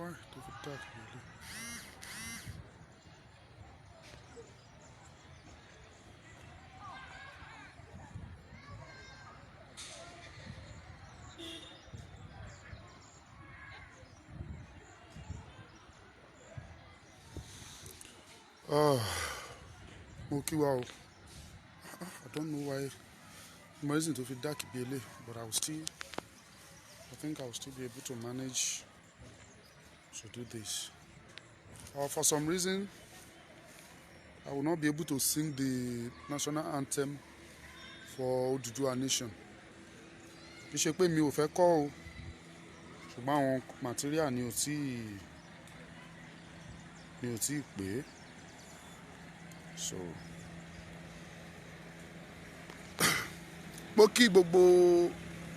Why tó fi dark nílé? Mo kí wa o. I don't know why the reason to fi dark bí eléyìí, but I think I will still be able to manage to do this. For some reason, I will not be able to sing the national anthem for Odùduwà Nation. Kì í ṣe pé mi ò fẹ́ kọ́ o, ṣùgbọ́n àwọn material ni ò tí pé. So mo kí gbogbo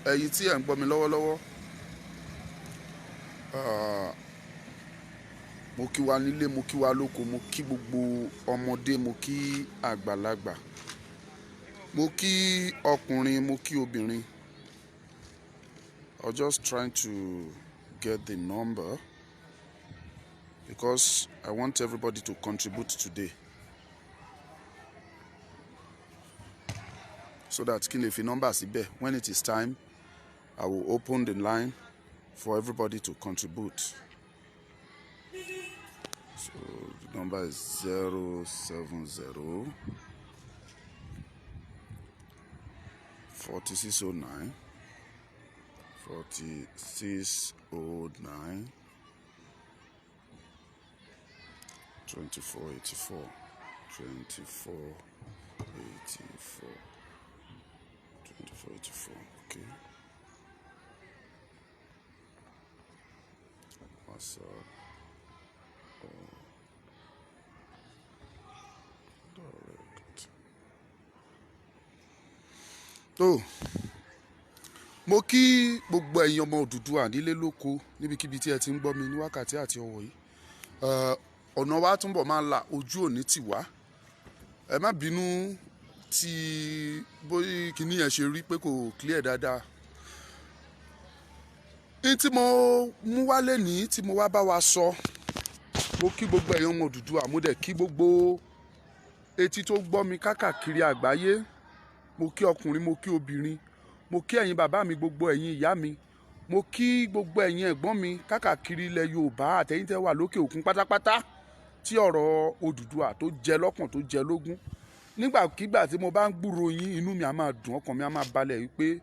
ẹ̀yin tí ẹ̀ ń gbọ́ mi lọ́wọ́lọ́wọ́. Mo kí wa nílé, mo kí wa lóko, mo kí gbogbo ọmọdé, mo kí àgbàlagbà, mo kí ọkùnrin, mo kí obìnrin. I'm just trying to get the number because I want everybody to contribute today, so that kí n lè fi number síbẹ̀. When it is time, I will open the line for everybody to contribute. So the number is 070 4609 4609 2484 2484 2484. Okay. WhatsApp. Direct. Oh. Mo kí gbogbo ẹ̀yin ọmọ Odùduwà nílé lóko níbikíbi tí ẹ ti ń gbọ́ mi ní wákàtí àti ọwọ́ yìí. Ọ̀nà wa túnbọ̀ máa là, ojú òní tì wá. Ẹ má bínú tí bóyá kíní yẹn ṣe rí pé kò clear dáadáa. Ní tí mo mú wálé ní tí mo wá bá wa sọ, mo kí gbogbo ẹ̀yin ọmọ Odùduwà, mo dẹ̀ kí gbogbo etí tó gbọ́ mi káàkiri àgbáyé. Mo kí ọkùnrin, mo kí obìnrin, mo kí ẹ̀yin bàbá mi, gbogbo ẹ̀yin ìyá mi, mo kí gbogbo ẹ̀yin ẹ̀gbọ́n mi káàkiri ilẹ̀ Yorùbá àtẹ̀yin tẹ́ wà lókè òkun pátápátá tí ọ̀rọ̀ Odùduwà tó jẹ lọ́kàn tó jẹ lógún. Nígbàkigbà tí mo bá ń gbúròó yín, inú mi á máa dùn, ọkàn mi á máa balẹ̀ wípé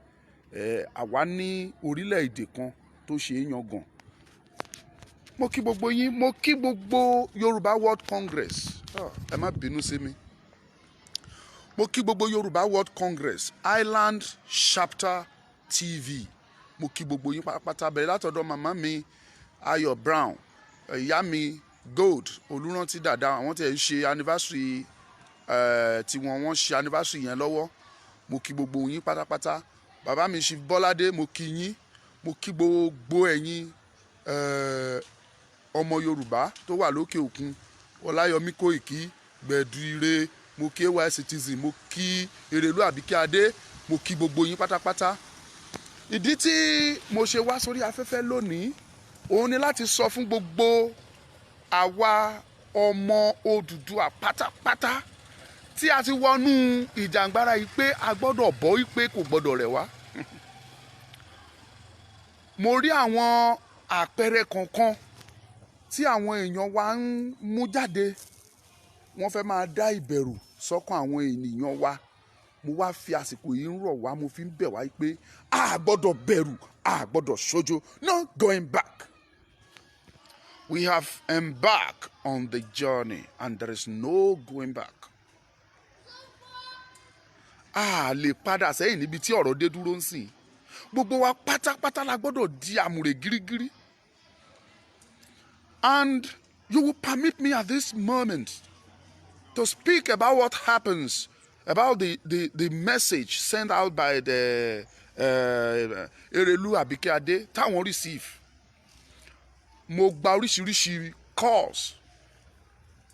àwa ní orílẹ̀-èdè kan tó ṣe é yangàn. Mo kí gbogbo yín, mo kí gbogbo Yorùbá World Congress. Ẹ má bínú sí mi. Mo kí gbogbo Yorùbá World Congress Island Chapter TV. Mo kí gbogbo yín pátápátá, bẹ̀rẹ̀ látọ̀dọ̀ màmá mi Ayọ̀ Brown, ìyá mi Gold Olúrántí Dàda, àwọn tí ẹ̀ ń ṣe anniversary tí wọ́n ṣe anniversary yẹn lọ́wọ́. Mo kí gbogbo yín pátápátá. Bàbá mi Chief Bọ́ládé, mo kí yín. Mo kí gbogbo ẹ̀yin ọmọ Yorùbá tó wà lókè òkun. Ọláyọmí Kóìkí, Gbẹ̀du Ire, mo kí AY Citizen, mo kí Erelu Àbíkẹ́ Adé, mo kí gbogbo yín pátápátá. Ìdí tí mo ṣe wá sórí afẹ́fẹ́ lónìí, òun ni láti sọ fún gbogbo àwa ọmọ Odùduwà pátápátá tí a ti wọnú ìjàngbara yìí pé a gbọ́dọ̀ bọ́ wípé kò gbọ́dọ̀ rẹ̀ wá. Mo rí àwọn àpẹẹrẹ kọ̀ọ̀kan tí àwọn èèyàn wa ń mú jáde. Wọ́n fẹ́ máa dá ìbẹ̀rù sọ́kàn àwọn ènìyàn wa. Mo wá fi àsìkò yìí ń rọ̀ wá, mo fi ń bẹ̀ wá pé a gbọ́dọ̀ bẹ̀rù, a gbọ́dọ̀ ṣojo. No going back. We have embarked on the journey and there is no going back. A lè padà sẹ́yìn níbi tí ọ̀rọ̀ dé dúró ń sìn. Gbogbo wa pátápátá la gbọ́dọ̀ di àmùrè gírígírí. And you will permit me at this moment to speak about what happens, about the message sent out by the Erelu Àbíkẹ́ Adé táwọn receive. Mo gba oríṣiríṣi calls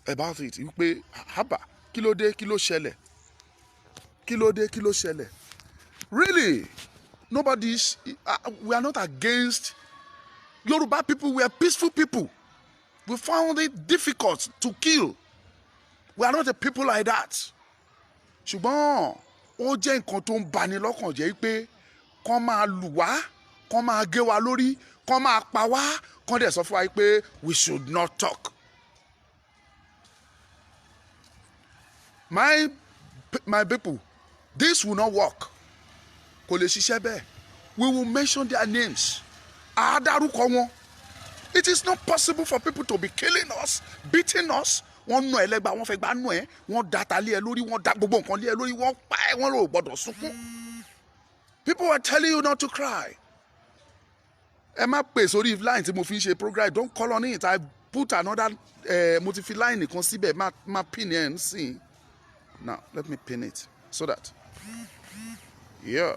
about it. Wípé haba, kí ló dé, kí ló ṣẹlẹ̀? Kí ló dé, kí ló ṣẹlẹ̀? Really, we are not against Yoruba people were peaceful people. We found it difficult to kill. We are not a people like that. Ṣùgbọ́n ó jẹ́ nǹkan tó ń bani lọ́kàn jẹ́ pé kán máa lù wá, kán máa gé wa lórí, kán máa pa wá, kán dẹ̀ sọ fún wa pé we should not talk. My people, this will not work. Kò lè ṣiṣẹ́ bẹ́ẹ̀. We will mention their names. A dárúkọ wọn. It is not possible for people to be killing us, beating us. Wọ́n nù ẹ́ lẹ́gba, wọ́n fẹ́ gbá nù ẹ́, wọ́n da ta lé ẹ lórí, wọ́n da gbogbo nǹkan lé ẹ lórí, wọ́n pa ẹ́, wọ́n lò gbọ́dọ̀ sunkún. People are telling you not to cry. Ẹ má pè sórí line tí mo fi ń ṣe program. Don't call on it. I put another mo ti fi line nìkan síbẹ̀, má pin ẹ̀ ń sìn. Now let me pin it so that yeah.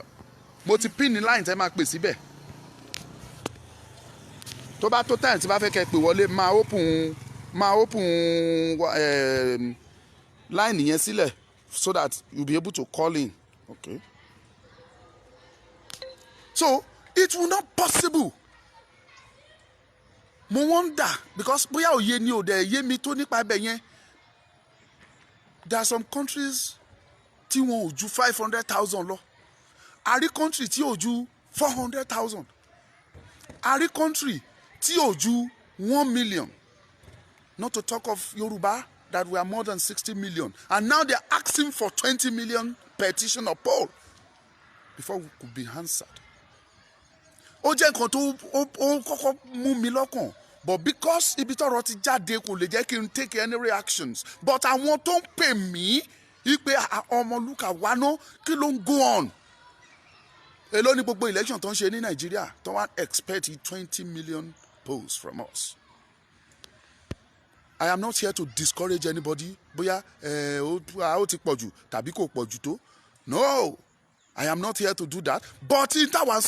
Mo ti pin line tẹ́ máa pè síbẹ̀. Tó bá tó time tí bá fẹ́ kẹ́ pè wọlé máa open line yẹn sílẹ̀ so that you'll be able to call in. Okay. So it will not possible. Mo wonder because bóyá òye ni ò dẹ̀ yé mi tó nípa ibẹ̀ yẹn. There are some countries tí wọn ò ju 500,000 lọ. A rí country tí ò ju 400,000. A rí country tí ò ju 1 million. Not to talk of Yoruba that we are more than 60 million. And now they are asking for 20 million petition or poll before we could be answered. Ó jẹ́ nǹkan tó ó kọ́kọ́ mú mi lọ́kàn. But because ibi tọ́rọ̀ ti jáde kò lè jẹ́ kí n take any reactions. But àwọn tó ń pè mí wípé Ọmọlúkà wá ná kí ló ń go on. Èló ní gbogbo election tó ń ṣe ní Nàìjíríà tó wá expect 20 million polls from us. I am not here to discourage anybody. Bóyá ó ti pọ̀jù tàbí kò pọ̀jù tó. No. I am not here to do that. But in that one,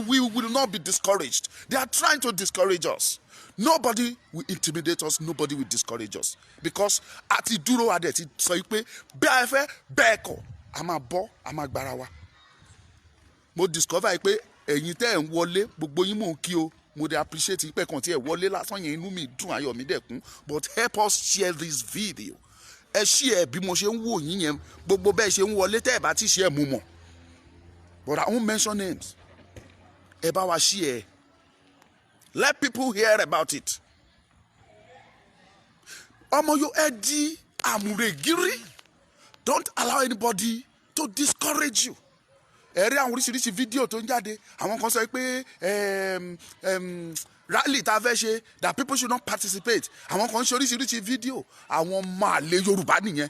we will not be discouraged. They are trying to discourage us. Nobody will intimidate us. Nobody will discourage us. Because àti dúró adé ti sọ pé bẹ́ẹ̀ fẹ́ bẹ́ẹ̀ kọ́ a máa bọ́ a máa gbára wa. Mo discover pé ẹ̀yin tẹ́ ẹ̀ ń wọlé gbogbo yín mò ń kí o. Mo dey appreciate pé kàn tí ẹ̀ wọlé lásán yẹn inú mi dùn ayọ̀ mi dẹ̀kún. But help us share this video. Ẹ share bí mo ṣe ń wò yín yẹn gbogbo bẹ́ẹ̀ ṣe ń wọlé tẹ́ ẹ̀ bá ti share mo mọ̀. But I won't mention names. Ẹ bá wa share. Let people hear about it. Ọmọ yo ẹ di àmúrègírí. Don't allow anybody to discourage you. Ẹ rí àwọn oríṣiríṣi fídíò tó ń jáde. Àwọn kan sọ pé rally tá a fẹ́ ṣe that people should not participate. Àwọn kan ṣe oríṣiríṣi fídíò. Àwọn ọmọ àlè Yorùbá nìyẹn.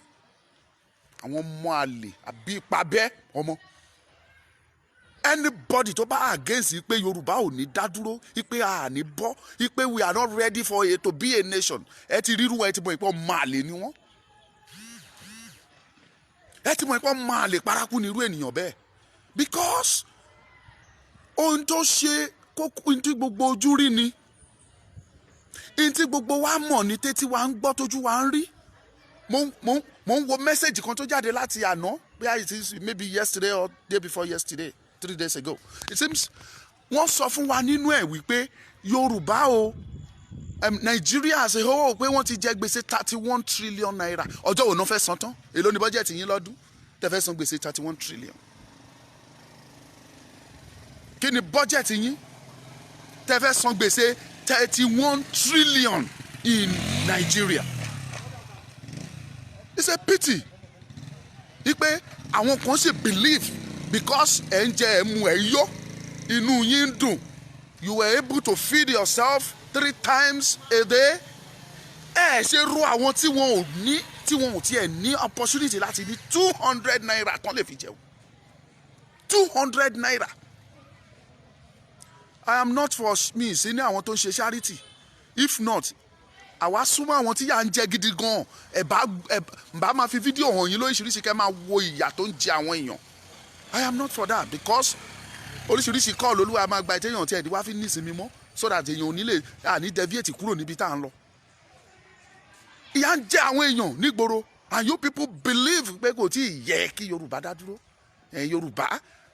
Àwọn ọmọ àlè àbí ìpàbẹ́ ọmọ. Anybody tó bá against pé Yorùbá ò ní dá dúró, pé a ní bọ́, pé we are not ready for it to be a nation. Ẹ ti ríru ẹ ti mọ̀ pé ọmọ àlè ni wọ́n. Ẹ ti mọ̀ pé ọmọ àlè paraku ni irú ènìyàn bẹ́ẹ̀. Because ohun tó ṣe kókó ní gbogbo ojú rí ni. Ní tí gbogbo wa mọ̀ ní tétí wa ń gbọ́ tójú wa ń rí. Mo ń wo message kan tó jáde láti àná. It is maybe yesterday or day before yesterday. 3 days ago. It seems wọ́n sọ fún wa nínú ẹ̀ wípé Yorùbá o Nigeria as a whole pé wọ́n ti jẹ gbèsè 31 trillion naira. Ọjọ́ wo náà fẹ́ san tán? Èló ni budget yín lọ́dún? Tẹ́ fẹ́ san gbèsè 31 trillion. Kí ni budget yín? Tẹ́ fẹ́ san gbèsè 31 trillion in Nigeria. It's a pity. Wípé àwọn kan ṣe believe because ẹ ń jẹ ẹmu ẹ yó inú yín dùn you were able to feed yourself 3 times a day. Ẹ ṣe ro àwọn tí wọn ò tiẹ̀ ní opportunity láti ní 200 naira tán lè fi jẹun. 200 naira. I am not for me sí ní àwọn tó ń ṣe charity. If not, àwa súnmọ́ àwọn tí yà ń jẹ gidi gan. Ẹ bá máa fi fídíò hàn yín lóríṣiríṣi kẹ́ máa wo ìyà tó ń jẹ àwọn èèyàn. I am not for that because oríṣiríṣi kọ́ọ̀lù Olúwa máa gba ìtẹ́yàn tí ẹ̀dí wá fi ní ìsinmi mọ́ so that èèyàn ò ní lè ní deviate kúrò níbi tá à ń lọ. Ìyà ń jẹ àwọn èèyàn nígboro and you people believe pé kò tí ì yẹ kí Yorùbá dá dúró. Yorùbá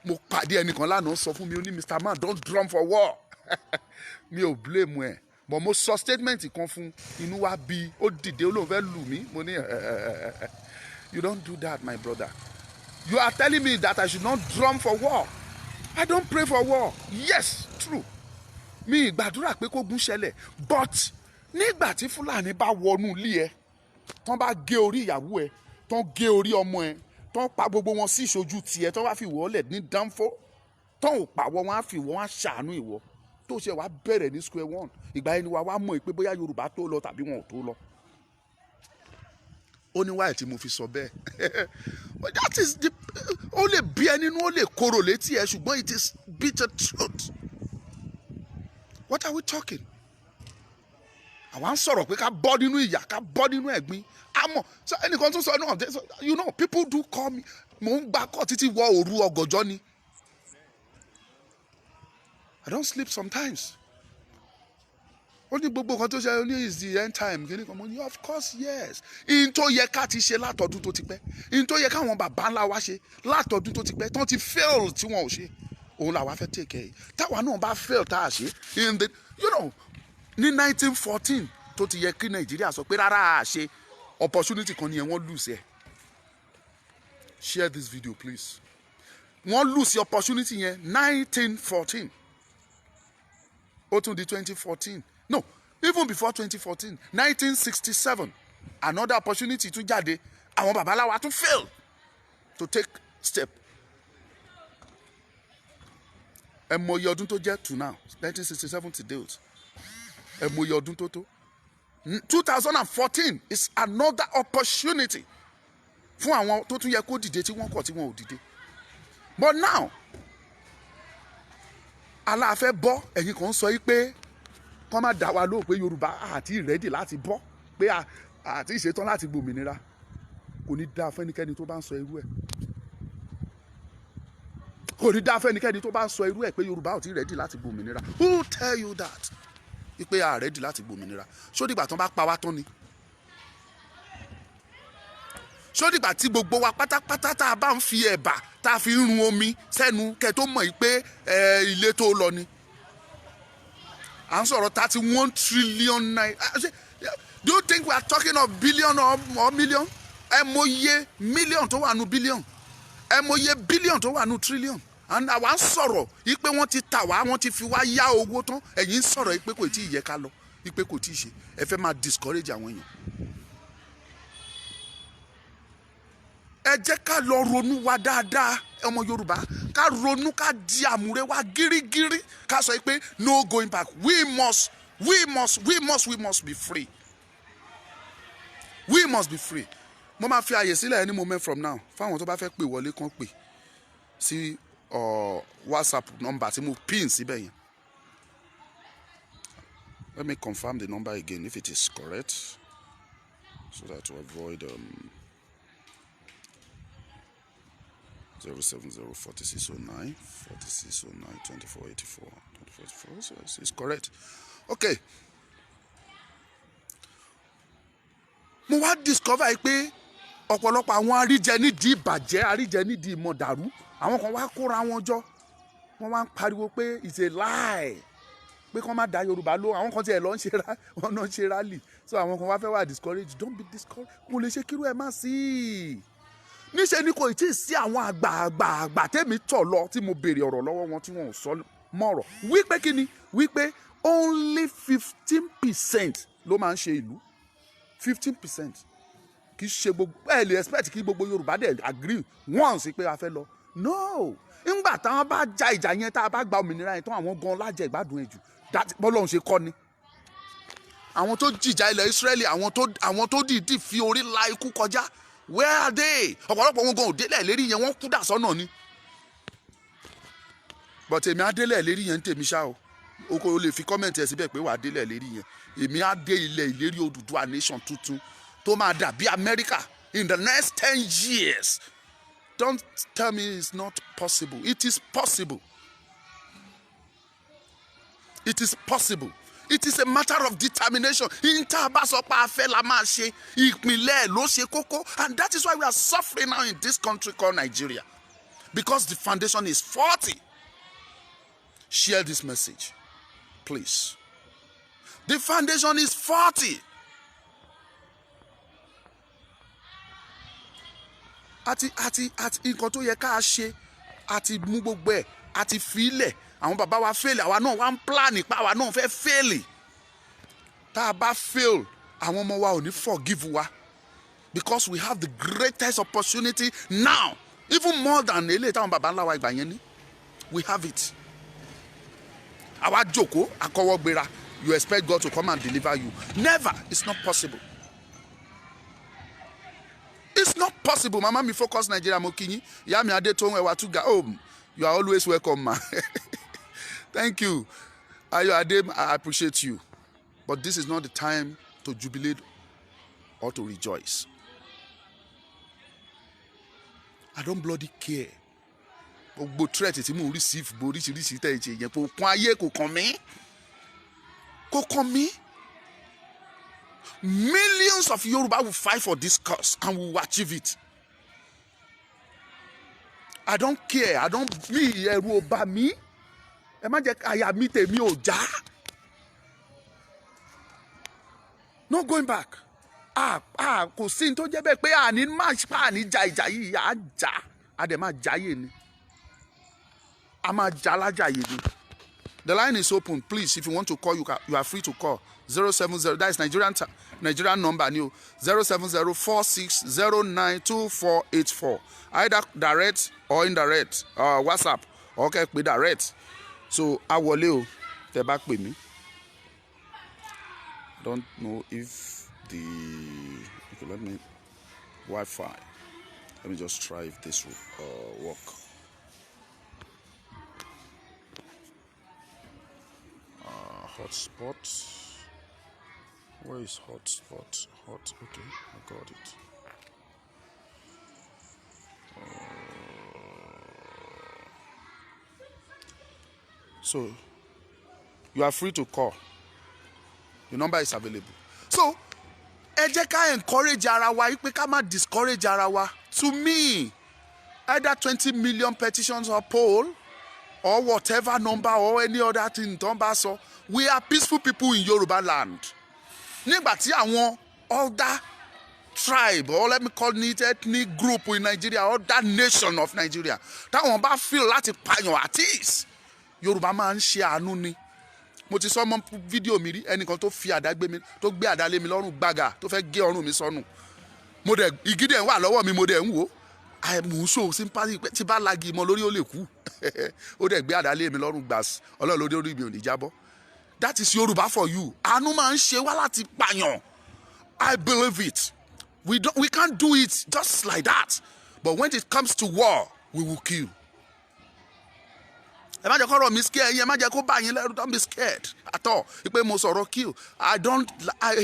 mo pàdé ẹnìkan lánàá sọ fún mi ó ní Mr. Man don't drum for war. mi ò blame ẹ̀ but mo sọ statement kan fún inú wa bí ó dìde ó lóun fẹ́ lù mí mo ní you don't do that my brother. You are telling me that I should not drum for war. I don't pray for war. Yes, true. Mi ìgbàdúrà pé kógun ṣẹlẹ̀ but nígbà tí Fúlàní bá wọnú ilé ẹ tán bá gé orí ìyàwó ẹ tán gé orí ọmọ ẹ tán pa gbogbo wọn sí ìṣojú tiẹ̀ tán wá fi wọ́lẹ̀ ní dánfó tán ò pàwọ́ wọn á fi wọ́n á ṣàánú ìwọ tó ṣe wá bẹ̀rẹ̀ ní square one ìgbà ẹni wa wá mọ̀ pé bóyá Yorùbá tó lọ tàbí wọn ò tó lọ. Ó ní wáyé tí mo fi sọ bẹ́ẹ̀ that is the ó lè bí ẹ nínú ó lè korò létí ẹ ṣùgbọ́n it is bitter truth. What are we talking? Àwa ń sọ̀rọ̀ pé ká bọ́ nínú ìyà ká bọ́ nínú ẹ̀gbin àmọ́ ẹnìkan tún sọ náà you know people do call me mò ń gbà kọ́ títí wọ òru ọ̀gànjọ́ ni I don't sleep sometimes. Ó ní gbogbo nǹkan tó ṣe ó ní is the end time kí ni kan mo ní of course yes. In tó yẹ ká ti ṣe látọdún tó ti pẹ́ in tó yẹ káwọn bàbá ńlá wa ṣe látọdún tó ti pẹ́ tán ti fail tí wọn ò ṣe òun làwa fẹ́ take care táwa náà bá fail tá a ṣe in the you know ní 1914 tó ti yẹ kí Nàìjíríà sọ pé rárá a ṣe opportunity kan nìyẹn wọ́n lose ẹ̀. Share this video please. Wọ́n lose opportunity yẹn 1914 ó tún di 2014. No, even before 2014, 1967, another opportunity tún jáde. Àwọn babaláwa tún fail to take step. Ẹ mọ iye ọdún tó jẹ́ to now, 1967 to date. Ẹ mọ iye ọdún tó tó. 2014 is another opportunity fún àwọn tó tún yẹ kó dìde tí wọ́n kọ̀ tí wọ́n ò dìde. But now, aláàfẹ́ bọ́ ẹ̀yin kan sọ yí pé kọ́ má dá wa lóhùn pé Yorùbá àti ìrẹ́dì láti bọ́ pé àti ìṣetán láti gbòmìnira kò ní dá fẹ́nikẹ́ni tó bá ń sọ irú ẹ̀ kò ní dá fẹ́nikẹ́ni tó bá ń sọ irú ẹ̀ pé Yorùbá ò tí ìrẹ́dì láti gbòmìnira. Who tell you that? Pé àrẹ́dì láti gbòmìnira ṣó dìgbà tán bá pa wá tán ni ṣó dìgbà tí gbogbo wa pátápátá tá a bá ń fi ẹ̀bà tá a fi ń run omi sẹ́nu kẹ́ tó mọ̀ yìí pé ilé tó lọ ni. À ń sọ̀rọ̀ 31 trillion naira. Do you think we are talking of billion or million? Ẹ mọye million tó wà nù billion. Ẹ mọye billion tó wà nù trillion. And àwa ń sọ̀rọ̀ yìí pé wọ́n ti tà wá wọ́n ti fi wá yá owó tán ẹ̀yin ń sọ̀rọ̀ yìí pé kò tí ì yẹ ká lọ yìí pé kò tí ì ṣe ẹ fẹ́ máa discourage àwọn èèyàn. Ẹ jẹ́ ká lọ ronú wa dáadáa ọmọ Yorùbá ká ronú ká di àmúre wa gírígírí ká sọ pé no going back we must be free. We must be free. Mo máa fi àyè sílẹ̀ any moment from now fáwọn tó bá fẹ́ pè wọlé kan pè sí WhatsApp number tí mo pin síbẹ̀ yẹn. Let me confirm the number again if it is correct so that to avoid 070-4609-2484. So it's correct. Okay. Mo wá discover pé ọ̀pọ̀lọpọ̀ àwọn àríjẹ nídìí ìbàjẹ́ àríjẹ nídìí ìmọ̀dàrú àwọn kan wá kóra wọn jọ wọ́n wá ń pariwo pé it's a lie pé kán má da Yorùbá ló àwọn kan tiẹ̀ lọ ń ṣe rally so àwọn kan wá fẹ́ wá discourage don't be discouraged mo lè ṣe kírú ẹ̀ má sí i. Níṣẹ́ ni kò tí ì sí àwọn àgbààgbà tẹ́mi tọ̀ lọ tí mo béèrè ọ̀rọ̀ lọ́wọ́ wọn tí wọ́n ò sọ mọ́rọ̀ wípé kí ni wípé only 15% ló máa ń ṣe ìlú 15% kì í ṣe gbogbo ẹ lè expect kí gbogbo Yorùbá dẹ̀ agree once pé a fẹ́ lọ no ńgbà táwọn bá ja ìjà yẹn tá a bá gba òmìnira yẹn tán àwọn gan lájẹ ìgbádùn ẹ̀ jù bọ́lọ́run ṣe kọ́ ni àwọn tó jìjà ilẹ̀ Ísírẹ́lì àwọn tó dìídì fi orí la ikú kọjá where are they? Ọ̀pọ̀lọpọ̀ wọn gan òdélẹ̀ lérí yẹn wọ́n kú dà sọ́nà ni. But èmi á délẹ̀ lérí yẹn ń tèmi ṣá o. O kò lè fi kọ́mẹ̀ntì ẹ̀ síbẹ̀ pé wà á délẹ̀ lérí yẹn. Èmi á dé ilẹ̀ ìlérí Odùduwà nation tuntun tó máa dàbí America in the next 10 years. Don't tell me it's not possible. It is possible. It is possible. It is a matter of determination. Ìta bá sọ pé a fẹ́ la máa ṣe ìpínlẹ̀ ló ṣe kókó and that is why we are suffering now in this country called Nigeria because the foundation is faulty. Share this message. Please. The foundation is faulty. Àti nǹkan tó yẹ ká ṣe àti mú gbogbo ẹ̀ àti filẹ̀. Àwọn bàbá wa fail, àwa náà wá ń plan pa àwa náà fẹ́ fail. Tá a bá fail, àwọn ọmọ wa ò ní forgive wa. Because we have the greatest opportunity now, even more than eléyìí táwọn bàbá ńlá wa ìgbà yẹn ní. We have it. Àwa jókòó akọwọ́ gbéra. You expect God to come and deliver you. Never. It's not possible. It's not possible. Mama mi focus Nigeria mokinyi. Ya mi ade to ewa to go. You are always welcome, ma. Thank you. Ayo Ade, I appreciate you. But this is not the time to jubilate or to rejoice. I don't bloody care. Gbogbo threat tí mo receive bo oríṣiríṣi tẹ́ ẹ ṣe yẹn kò kàn ayé kò kàn mí. Kò kàn mí. Millions of Yoruba will fight for this cause and will achieve it. I don't care. I don't mi ẹ̀rù ò bà mí. Ẹ má jẹ́ àyà mi tèmi ò já. No going back. Kò sí ní tó jẹ́ bẹ́ẹ̀ pé àní match pa àní ja ìjà yìí à ń jà. A dẹ̀ máa jáyè ni. A máa jà lájàyè ni. The line is open. Please, if you want to call, you are free to call. 070. That is Nigerian number. New 07046092484. Either direct or indirect. WhatsApp. Okay, be direct. So I will the back with me. Don't know if the okay, let me Wi-Fi. Let me just try if this will work. Hotspot. Where is hotspot? Hot. Okay, I got it. So you are free to call. The number is available. So ẹ jẹ́ ká encourage ara wa pé ká má discourage ara wa. To me, either 20 million petitions or poll or whatever number or any other thing tó ń bá sọ. We are peaceful people in Yoruba land. Nígbà tí àwọn other tribe or let me call it ethnic group in Nigeria or that nation of Nigeria táwọn bá feel láti pààyàn at ease Yorùbá máa ń ṣe àánú ni. Mo ti sọ mọ́ fídíò mi rí ẹnìkan tó fi àdá gbé mi tó gbé àdá lé mi lọ́rùn gbàgà tó fẹ́ gé ọrùn mi sọnù. Mo dẹ̀ igi dẹ̀ wà lọ́wọ́ mi mo dẹ̀ ń wò. Mo show sympathy pé tí bá lagi mọ́ lórí ó lè kú. Ó dẹ̀ gbé àdá lé mi lọ́rùn gbàs Ọlọ́run ló dé orí mi ò ní jábọ́. That is Yoruba for you. Àánú máa ń ṣe wá láti pààyàn. I believe it. We can't do it just like that. But when it comes to war, we will kill. Ẹ má jẹ́ kó rọ̀ mí scare yín, ẹ má jẹ́ kó bá yín lẹ́rù, don't be scared at all. Ìpè mo sọ̀rọ̀ kill. I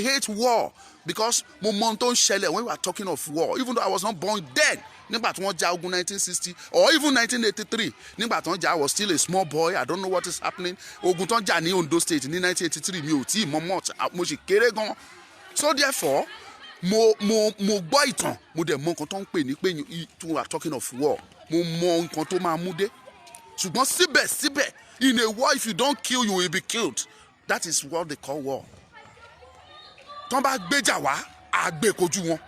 hate war because mo mọ ohun tó ń ṣẹlẹ̀ when we are talking of war. Even though I was not born then, nígbà tí wọ́n jà ogun 1960 or even 1983, nígbà tí wọ́n jà I was still a small boy. I don't know what is happening. Ogun tó ń jà ní Ondo State ní 1983 mi ò tí ì mọ much, mo sì kéré gan. So therefore, mo gbọ́ ìtàn, mo dẹ̀ mọ nǹkan tó ń pè ní pé we are talking of war. Mo mọ nǹkan tó máa mú dé. Ṣùgbọ́n síbẹ̀síbẹ̀, in a war if you don't kill you will be killed. That is what they call war. Tọ́n bá gbéjà wá, àgbè kojú wọn.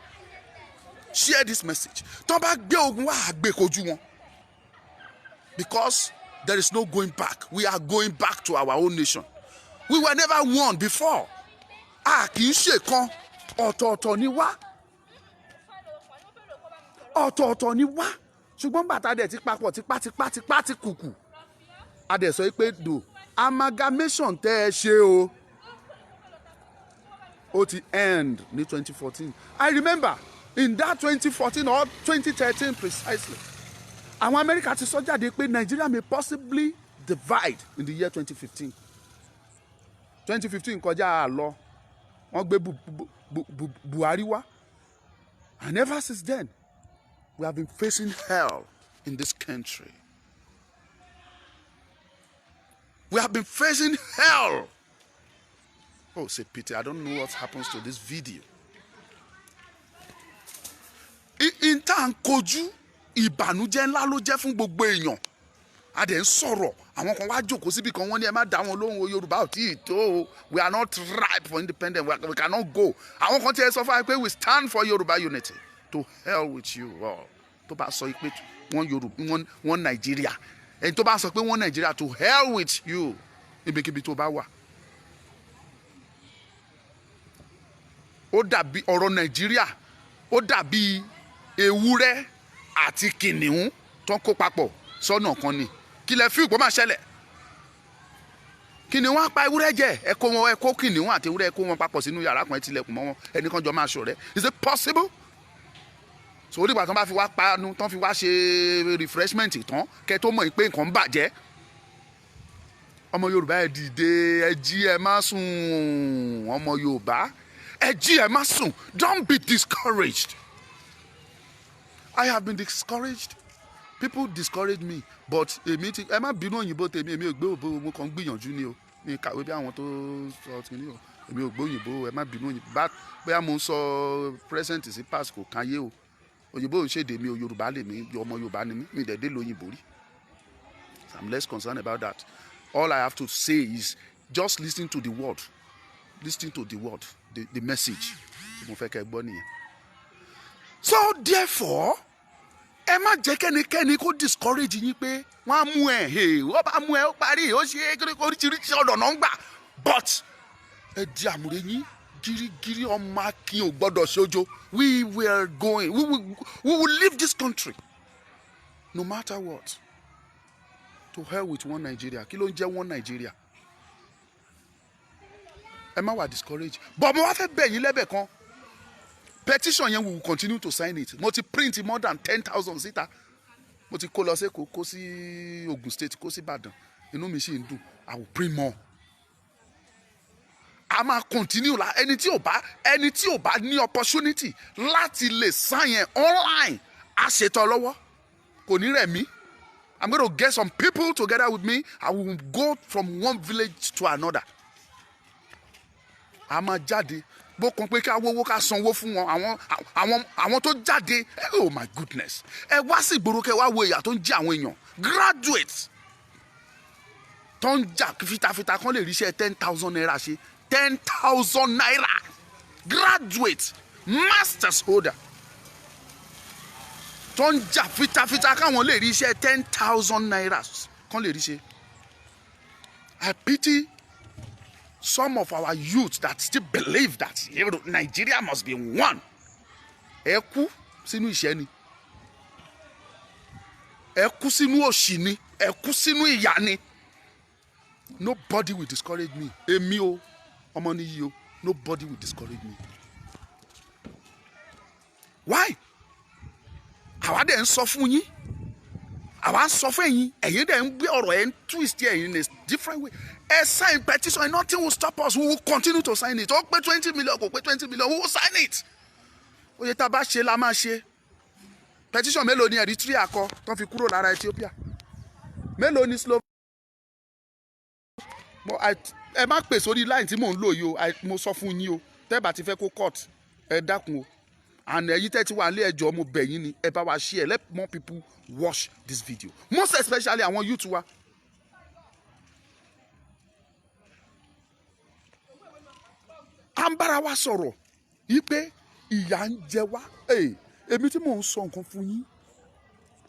Share this message. Tọ́n bá gbé ogun wá, àgbè kojú wọn. Because there is no going back. We are going back to our own nation. We were never won before. Kì í ṣe kan, ọ̀tọ̀ọ̀tọ̀ ni wá. Ọ̀tọ̀ọ̀tọ̀ ni wá. Ṣùgbọ́n bàtà dẹ̀ ti papọ̀ tipá ti kùkù. A dẹ̀ sọ pé do amalgamation tẹ́ ẹ ṣe o. Ó ti end ní 2014. I remember in that 2014 or 2013 precisely. Àwọn Amẹ́ríkà ti sọ jáde pé Nigeria may possibly divide in the year 2015. 2015 kọjá àlọ. Wọ́n gbé Buhari wá. And ever since then, we have been facing hell in this country. We have been facing hell. Oh, say pity. I don't know what happens to this video. In tá ń kojú, ìbànújẹ́ ńlá ló jẹ́ fún gbogbo èèyàn. a dẹ̀ ń sọ̀rọ̀ àwọn kan wá jókòó síbi kan wọ́n ní ẹ má dá wọn lóhùn o, Yorùbá ò tí ì tó o, we are not ripe for independence, we cannot go. Àwọn kan tí ẹ sọ fún wa pé we stand for Yorùbá unity. To hell with you all. Tó bá sọ pé wọ́n Nàìjíríà, ẹni tó bá sọ pé wọ́n Nàìjíríà, to hell with you níbikíbi tó bá wà. Ó dàbí ọ̀rọ̀ Nàìjíríà, ó dàbí ewúrẹ́ àti kìnìún tó ń kó papọ̀ sọ́nà kan ni. Kí lẹ fi ìpò máa ṣẹlẹ̀? Kìnìún á pa ewúrẹ́ jẹ, ẹ kó kìnìún àti ewúrẹ́ ẹ kó wọn papọ̀ sínú yàrá kan, ẹ tilẹ̀kùn mọ́ wọn, ẹnìkan jọ máa ṣọ̀rẹ́. Is it possible? So onígbà tán bá fi wá panu tán fi wá ṣe refreshment tán kẹ́ tó mọ̀ pé nǹkan bàjẹ́. Ọmọ Yorùbá ẹ dìde, ẹ jí ẹ má sùn. Ọmọ Yorùbá ẹ jí ẹ má sùn. Don't be discouraged. I have been discouraged. People discourage me, but èmi ti ẹ má bínú òyìnbó tèmi, èmi ò gbé òbó, mo kàn ń gbìyànjú ni o. Mi kàwé bí àwọn tó sọ ti ní o. Èmi ò gbé òyìnbó, ẹ má bínú òyìnbó. Bóyá mo ń sọ present sí past kò kan yé o. Òyìnbó ò ṣèdè mi o, Yorùbá lè mi, ọmọ Yorùbá ni mi dẹ̀ dé lóyìnbó rí. So I'm less concerned about that. All I have to say is just listen to the word. Listen to the word, the message. Mo fẹ́ kẹ́ gbọ́ nìyẹn. So therefore, ẹ má jẹ́ kẹ́nikẹ́ni kó discourage yín pé wọ́n á mú ẹ, wọ́n bá mú ẹ ó parí, ó ṣe é oríṣiríṣi ọ̀dọ̀ náà ń gbà. But ẹ di àmúre yín gírígírí, ọmọ akin ò gbọ́dọ̀ ṣojo. We will leave this country no matter what. To hell with one Nigeria. Kí ló ń jẹ́ one Nigeria? Ẹ má wà discourage. But mo wá fẹ́ bẹ̀ yín lẹ́bẹ̀ kan. Petition yẹn we will continue to sign it. Mo ti print more than 10,000 síta. Mo ti kó lọ sí Èkó, kó sí Ogun State, kó sí Ìbàdàn. Inú mi sì ń dùn. I will print more. A máa continue la ẹni tí ò bá ní opportunity láti lè sign yẹn online, a ṣètò lọ́wọ́. Kò ní rẹ̀ mí. I'm going to get some people together with me. I will go from one village to another. A máa jáde. Bó kan pé ká wówó ká sanwó fún wọn, àwọn tó jáde, oh my goodness. Ẹ wá sí ìgboro kẹ́ wá wo ìyà tó ń jẹ àwọn èèyàn. Graduates tó ń jà fitafita kan lè ríṣẹ́ 10,000 naira ṣe. 10,000 naira. Graduate, masters holder tó ń jà fitafita káwọn lè ríṣẹ́ 10,000 naira kan lè ríṣẹ́. I pity some of our youth that still believe that Nigeria must be one. Ẹ kú sínú ìṣẹ́ ni. Ẹ kú sínú òṣì ni. Ẹ kú sínú ìyà ni. Nobody will discourage me. Èmi o, ọmọ níyì o. Nobody will discourage me. Why? Àwa dẹ̀ ń sọ fún yín. Àwa ń sọ fún ẹ̀yin. Ẹ̀yin dẹ̀ ń gbé ọ̀rọ̀ ẹ̀ ń twist ẹ̀ in a different way. Ẹ sign petition and nothing will stop us. We will continue to sign it. Ó pé 20 million, kò pé 20 million, we will sign it. Oye tá a bá ṣe la máa ṣe. Petition mélòó ni Eritrea kọ tó fi kúrò lára Ethiopia? Mélòó ni Slovenia? Ẹ má pè sórí line tí mò ń lò yìí o. Mo sọ fún yín o. Tẹ́ bá ti fẹ́ kó court, ẹ dákun o. And ẹ̀yin tẹ́ ti wà nílé ẹjọ́ mo bẹ̀ yín ni, ẹ bá wa share, let more people watch this video. Most especially àwọn youth wa. À ń bára wa sọ̀rọ̀ yìí pé ìyà ń jẹ wá. Èmi tí mò ń sọ nǹkan fún yín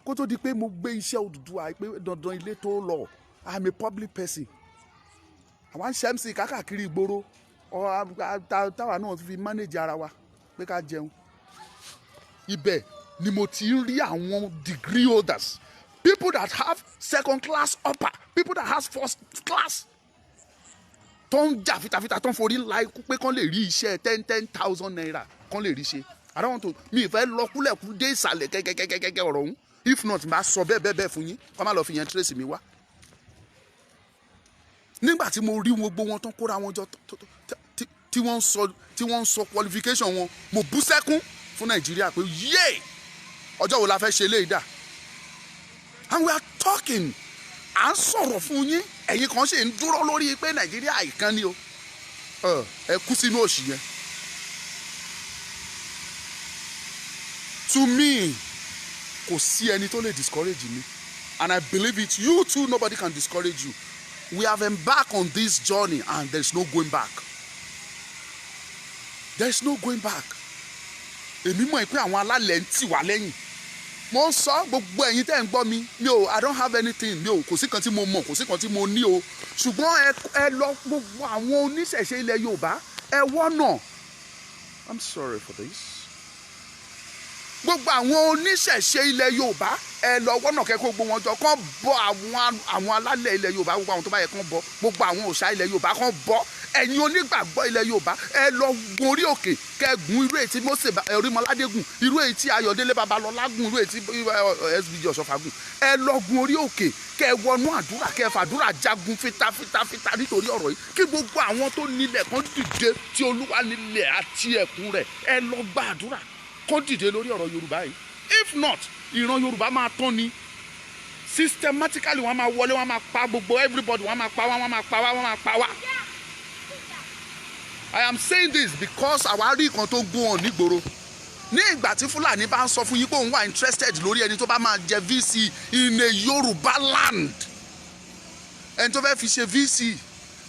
kó tó di pé mo gbé iṣẹ́ Odùduwà pé dandan ilé tó lọ. I'm a public person. Àwọn MC káàkiri ìgboro táwa náà fi manage ara wa pé ká jẹun. Ibẹ̀ ni mo ti ń rí àwọn degree holders, people that have second class upper, people that have first class, tó ń jà fitafita tó ń forí ńlá ikú pé kán lè rí iṣẹ́ 10,000 naira kán lè rí ṣe. I don't want to, mi ìfẹ́ lọ kúlẹ̀kú dé ìsàlẹ̀ gẹ́gẹ́gẹ́gẹ́ ọ̀rọ̀ ọ̀hún. If not, máa sọ bẹ́ẹ̀ fún yín, kọ́ máa lọ fi yẹn trace mi wá. Nígbà tí mo rí gbogbo wọn tó ń kóra wọn jọ tí wọ́n ń sọ qualification wọn, mo bú sẹ́kún fún Nàìjíríà pé yé ọjọ́ wo la fẹ́ ṣe léyìí dà. And we are talking, à ń sọ̀rọ̀ fún yín, ẹ̀yin kan ṣe ń dúró lórí pé Nàìjíríà ìkan ni o. Ẹ kú sínú òṣì yẹn. To me, kò sí ẹni tó lè discourage mi. And I believe it. You too, nobody can discourage you. We have embarked on this journey and there's no going back. There's no going back. Èmi mọ̀ pé àwọn alálẹ̀ ń tì wá lẹ́yìn. Mo ń sọ gbogbo ẹ̀yin tẹ́ ń gbọ́ mi I don't have anything kò sí kan tí mo mọ̀ kò sí kan tí mo ní o. Ṣùgbọ́n ẹ lọ gbogbo àwọn oníṣẹ̀ṣe ilẹ̀ Yorùbá ẹ wọ́nà. I'm sorry for this. Gbogbo àwọn oníṣẹ̀ṣe ilẹ̀ Yorùbá ẹ lọ wọ́nà kẹ́kọ̀ọ́ gbogbo wọn jọ kán bọ àwọn alálẹ̀ ilẹ̀ Yorùbá gbogbo àwọn tó bá yẹ kán bọ gbogbo àwọn òòṣà ilẹ̀ Yorùbá kán bọ ẹ̀yin onígbàgbọ́ ilẹ̀ Yorùbá ẹ lọ gun orí òkè kẹ́gùn irú èyí tí Mósè Orímọládé gùn irú èyí tí Ayọ̀délé Babalọ́lá gùn irú èyí tí SBG Ọ̀ṣọ́fà gùn ẹ lọ gun orí òkè kẹ́ wọnú àdúrà kẹ́ fàdúrà jagun fitafita nítorí ọ̀rọ̀ yìí kí gbogbo àwọn tó nílẹ̀ kan dìde tí Olúwa nílẹ̀ àti ẹ̀kún rẹ̀ ẹ lọ gba àdúrà kó dìde lórí ọ̀rọ̀ Yorùbá yìí. If not ìran Yorùbá máa tán ni systematically wọ́n máa wọlé wọ́n máa pa gbogbo everybody wọ́n máa pa wá wọ́n máa pa wá wọ́n máa pa wá. I am saying this because àwa rí nǹkan tó gún ọ nígboro ní ìgbà tí Fúlàní bá ń sọ fún yín pé òun wà interested lórí ẹni tó bá máa jẹ VC in a Yorùbá land ẹni tó fẹ́ fi ṣe VC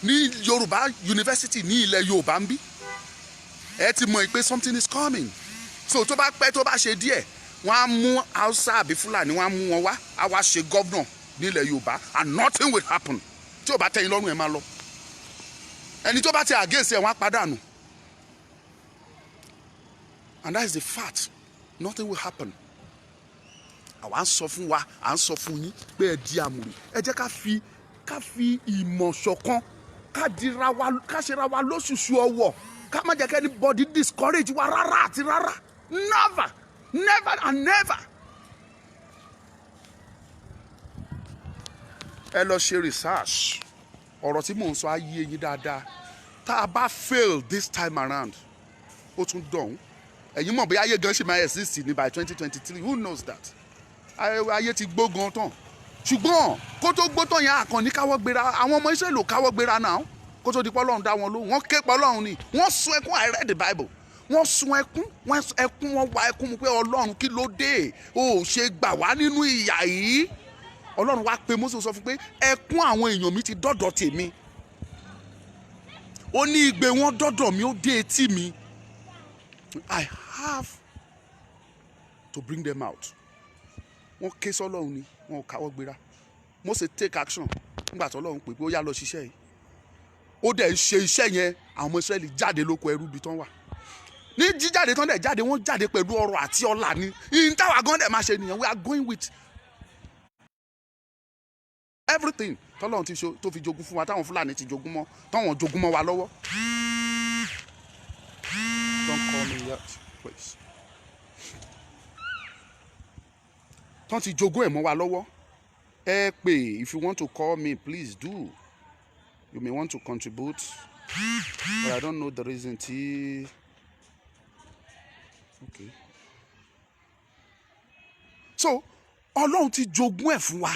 ní Yorùbá University ní ilẹ̀ Yorùbá ń bí ẹ ti mọ̀ pé something is coming. So tó bá pẹ́ tó bá ṣe díẹ̀ wọ́n á mú Hausa àbí Fúlàní wọ́n á mú wọn wá á wá ṣe governor nílẹ̀ Yorùbá and nothing will happen tí ò bá tẹ́yìn lọ́rùn ẹ̀ máa lọ ẹni tó bá ti against ẹ̀ wọ́n á pàdánù and that is the fact nothing will happen. àwa ń sọ fún wa à ń sọ fún yín pé ẹ di àmùrè ẹ jẹ́ ká fi ìmọ̀ ṣọ̀kan ká ṣera wa lóṣùṣù ọwọ́ ká má jẹ́ kí anybody discourage wa rárá àti rárá. Never and never. Ẹ lọ ṣe research. Ọ̀rọ̀ tí mò ń sọ á yé yín dáadáa. Tá a bá fail this time around, ó tún dọ̀hún. Ẹ̀yin mọ̀ bí ayé gan ṣe máa exist ní by 2023. Who knows that? Ayé ti gbó gan tán. Ṣùgbọ́n kó tó gbó tán yẹn àkànní káwọ́ gbéra. Àwọn ọmọ Ísírẹ́lì ò káwọ́ gbéra náà. Kó tó di pé Ọlọ́run dá wọn lóhùn. Wọ́n ké pe Ọlọ́run ni. Wọ́n sun ẹkún. I read the Bible. Wọ́n sun ẹkún wọ́n wá ẹkún mu pé Ọlọ́run kí ló dé o ṣe gbà wá nínú ìyà yìí. Ọlọ́run wá pe Mósè sọ fún pé ẹkún àwọn èèyàn mi ti dọ́dọ̀ tèmi ó ní igbe wọn dọ́dọ̀ mi ó dé etí mi. I have to bring them out. Wọ́n ké sọ́lọ́run ni wọn ò káwọ́ gbéra. Mósè take action nígbà tí Ọlọ́run pè pé ó yá lọ ṣiṣẹ́ yìí ó dẹ̀ ṣe iṣẹ́ yẹn àwọn ọmọ Ísírẹ́lì jáde lóko ẹrú bí tán wà. Ní jíjáde tán dẹ̀ jáde wọ́n jáde pẹ̀lú ọrọ̀ àti ọlà ni ìyìn táwa gan dẹ̀ máa ṣe nìyẹn. We are going with everything tọ́lọ́run ti ṣe tó fi jogún fún wa táwọn Fúlàní ti jogún mọ́ táwọn jogún mọ́ wa lọ́wọ́. Don't call me yet, please. Tán ti jogún ẹ̀ mọ́ wa lọ́wọ́. Ẹ pè if you want to call me please do. You may want to contribute but I don't know the reason tí. Okay. So Ọlọ́run ti jogún ẹ̀ fún wa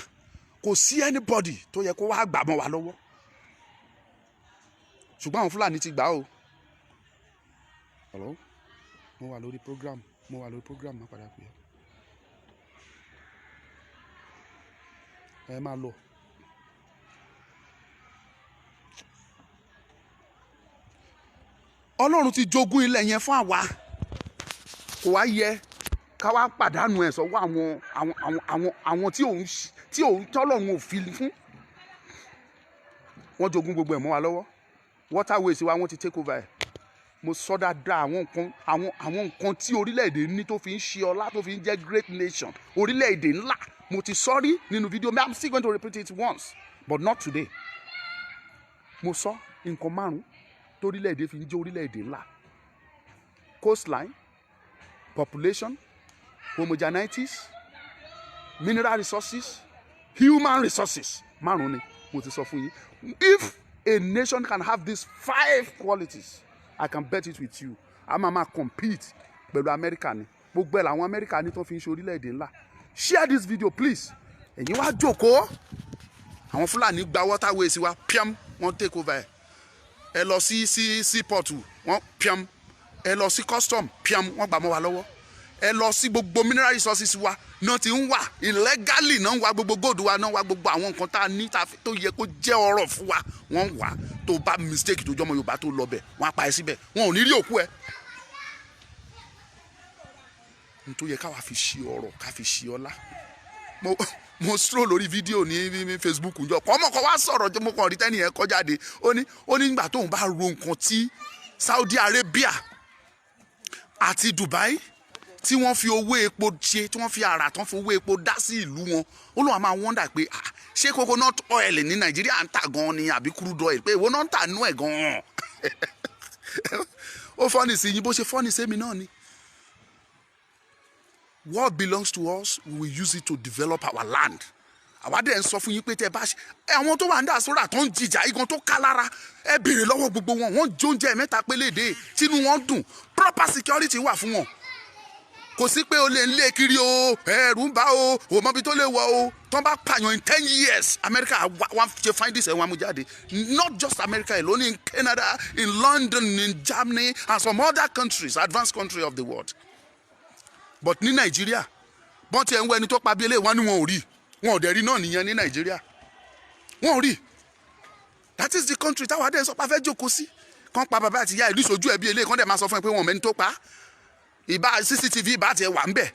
kò sí anybody tó yẹ kó wá gbà mọ́ wa lọ́wọ́ ṣùgbọ́n àwọn Fúlàní ti gbà ó. Hello mo wà lórí program má padà pè é ẹ máa lọ. Ọlọ́run ti jogún ilẹ̀ yẹn fún àwa kò wá yẹ ká wá pàdánù ẹ̀ sọ́wọ́ àwọn tí òun tọ́lọ́run ò fi fún. Wọ́n jogún gbogbo ẹ̀ mọ́ wa lọ́wọ́. Waterways wa wọ́n ti take over ẹ̀. Mo sọ dáadáa àwọn nǹkan tí orílẹ̀-èdè ní tó fi ń ṣe ọlá tó fi ń jẹ́ great nation orílẹ̀-èdè ńlá mo ti sọ rí nínú fídíò mi. I'm still going to repeat it once but not today. Mo sọ nǹkan márùn-ún torílẹ̀-èdè fi ń jẹ́ orílẹ̀-èdè ńlá. Coastline, population, homogeneities, mineral resources, human resources. Márùn-ún ni mo ti sọ fún yín. If a nation can have these 5 qualities, I can bet it with you. A máa compete pẹ̀lú America ni. Gbogbo ẹ̀ làwọn America ní tó fi ń ṣe orílẹ̀-èdè ńlá. Share this video please. Ẹ̀yin wá jókòó. Àwọn Fúlàní gba waterways wa piam wọ́n take over ẹ̀. Ẹ lọ sí seaport wọ́n piam. Ẹ lọ sí custom piam wọ́n gbà mọ́ wa lọ́wọ́. ẹ lọ sí gbogbo mineral resources wa náà ti ń wà illegally náà ń wá gbogbo gold wa náà wá gbogbo àwọn nǹkan tá a ní tó yẹ kó jẹ́ ọrọ̀ fún wa wọ́n ń wá tó bá mistake tó jọmọ Yorùbá tó lọ bẹ̀ wọ́n á pa ẹ síbẹ̀ wọn ò ní rí òkú ẹ. n tó yẹ káwa fi ṣe ọrọ̀ ká fi ṣe ọlá mo stroll lórí fídíò ní Facebook njọ kọ́mọkọ́ wá sọ̀rọ̀ jẹ́ mo kàn rí tẹ́nìyẹn kọjáde ó ní nígbà tóun bá ro nǹkan tí Saudi Arabia àti Dubai tí wọ́n fi owó epo ṣe tí wọ́n fi àrà tán fi owó epo dá sí ìlú wọn ó lóun máa wọ́ndà pé ṣé coconut oil ní Nàìjíríà ń tà gan ni àbí crude oil pé èwo náà ń tà nú ẹ̀ gan ó fọ́nì sí yín bó ṣe fọ́nì sẹ́mi náà ni. What belongs to us, we will use it to develop our land. Àwa dẹ̀ ń sọ fún yín pé tẹ́ bá ṣe àwọn tó wà ní àsọ̀rọ̀ tó ń jìjà igan tó ká lára ẹ béèrè lọ́wọ́ gbogbo wọn wọ́n jóúnjẹ mẹ́ta péléde tínú wọn dùn proper security wà fún wọn. Kò sí pé o lè ń lé kiri o ẹ̀rù ń bá o ò mọbi tó lè wọ o tó bá pààyàn in 10 years America wọ́n ṣe find this ẹ̀ wọ́n mú jáde not just America alone, in Canada, in London, in Germany and some other countries, advanced countries of the world. But ní Nàìjíríà bọ́n ti ẹ̀ ń wọ ẹni tó pa bí eléyìí wọ́n ní wọn ò rí wọn ò dẹ̀ rí náà nìyẹn ní Nàìjíríà wọn ò rí. That is the country táwa dẹ̀ ń sọ pé a fẹ́ jókòó sí kán pa bàbá àti ìyá ìlú ìṣojú ẹ̀ bí eléyìí kán dẹ̀ máa sọ fún ẹ pé wọn ò mẹ́ni tó pa ìbá CCTV ìbá tiẹ̀ wà ń bẹ̀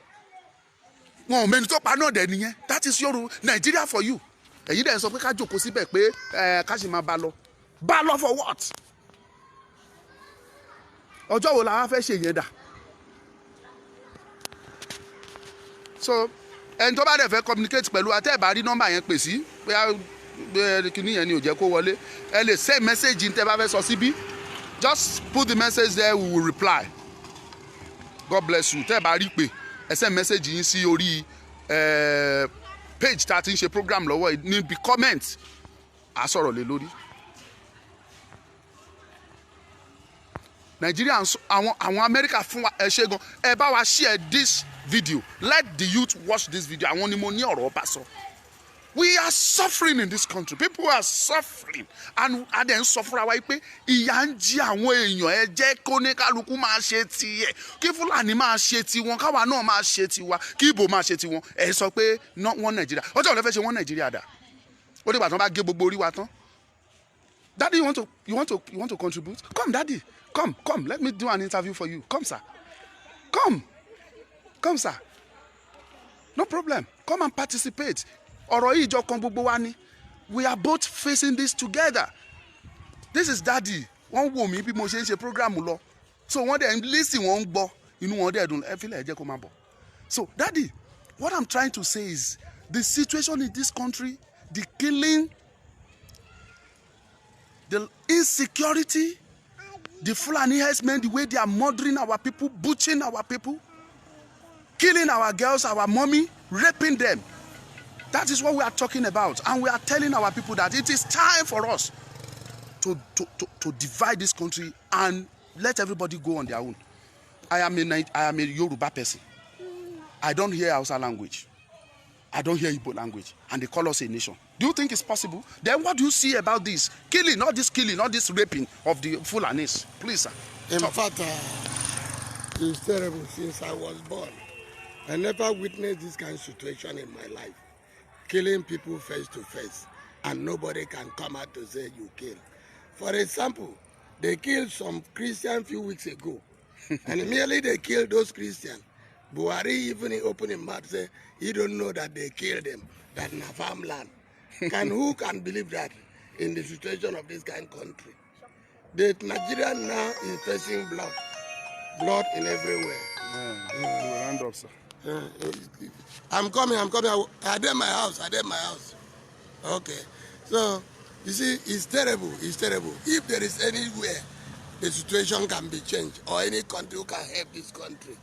wọn ò mẹ́ni tó pa náà dẹ̀ nìyẹn. That is your Nigeria for you. Èyí dẹ̀ ń sọ pé ká jókòó síbẹ̀ pé ká sì máa bá lọ for what? Ọjọ́ wo la wá fẹ́ ṣe yẹn dà? So ẹni tó bá dẹ̀ fẹ́ communicate pẹ̀lú àtẹ̀bá rí nọ́mbà yẹn pè sí pé kíní yẹn ni ò jẹ́ kó wọlé ẹ lè send message ní tẹ́ bá fẹ́ sọ síbí just put the message there, we will reply. God bless you. Tẹ́ bá rí pé ẹ send message yín sí orí page tá a ti ń ṣe program lọ́wọ́ níbi comment à sọ̀rọ̀ lé lórí. Nigeria àwọn America fún wa ẹ ṣe gan ẹ bá wa share this video, let the youth watch this video. Àwọn ni mo ní ọ̀rọ̀ ọba sọ. We are suffering in this country. People are suffering and then suffer wa pé ìyà ń jí àwọn èèyàn ẹ jẹ́ kó ní kálukú máa ṣe tiẹ̀ kí Fúlàní máa ṣe tiwọn káwa náà máa ṣe tiwa kí Ìgbò máa ṣe tiwọn ẹ sọ pé wọ́n Nàìjíríà ọjọ́ òun lè fẹ́ ṣe wọ́n Nàìjíríà dà ó dìgbà tí wọ́n bá gé gbogbo orí wa tán. Daddy, you want to contribute? Come, Daddy. Come. Let me do an interview for you. Come, sir. Come, sir. No problem. Come and participate. Ọ̀rọ̀ yìí jọ kan gbogbo wa ni. We are both facing this together. This is Daddy. Wọ́n wò mí bí mo ṣe ń ṣe program lọ. So wọ́n dẹ̀ ń listen wọ́n ń gbọ́. Inú wọn dẹ̀ dùn. Ẹ fi lẹ̀ jẹ́ kó máa bọ̀. So, Daddy, what I'm trying to say is the situation in this country, the killing, the insecurity, the Fulani herdsmen, the way they are murdering our people, butchering our people, killing our girls, our mommy, raping them. That is what we are talking about. And we are telling our people that it is time for us to divide this country and let everybody go on their own. I am a Yoruba person. I don't hear Hausa language. I don't hear Igbo language. And they call us a nation. Do you think it's possible? Then what do you see about this? Killing, not this raping of the Fulanis. Please, sir. In fact, it's terrible since I was born. I never witnessed this kind of situation in my life. Killing people face to face. And nobody can come out to say you kill. For example, they killed some Christians a few weeks ago. And merely they killed those Christians. Buhari even opened his mouth say he don't know that they killed them, that in a farmland. Who can believe that in the situation of this kind of country? The Nigeria now is facing blood in everywhere. Round up, sir. I'm coming. I did my house. Okay. So, you see, it's terrible. If there is anywhere the situation can be changed or any country who can help this country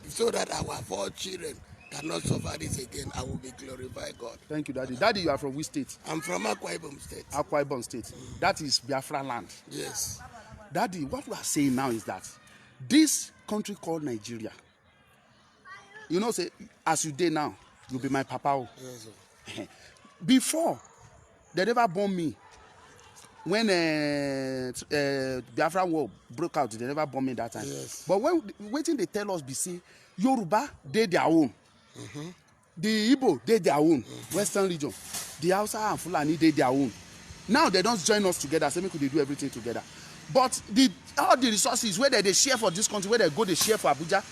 so that our 4 children cannot suffer this again, I will be glorified God. Thank you, Daddy. Daddy, you are from which state? I'm from Akwa Ibom State. Akwa Ibom State. That is Biafra land. Yes. Daddy, what we are saying now is that this country called Nigeria, you know, say, as you did now, you'll be my papa. Yes, sir. Before, they never born me. When Biafra war broke out, they never born me that time. Yes. But when waiting, they tell us, be say, Yoruba dey their own. The Igbo dey their own. Western region. The Hausa and Fulani dey their own. Now they don't join us together, say make we dey do everything together. But all the resources where they share for this country, where they go, they share for Abuja.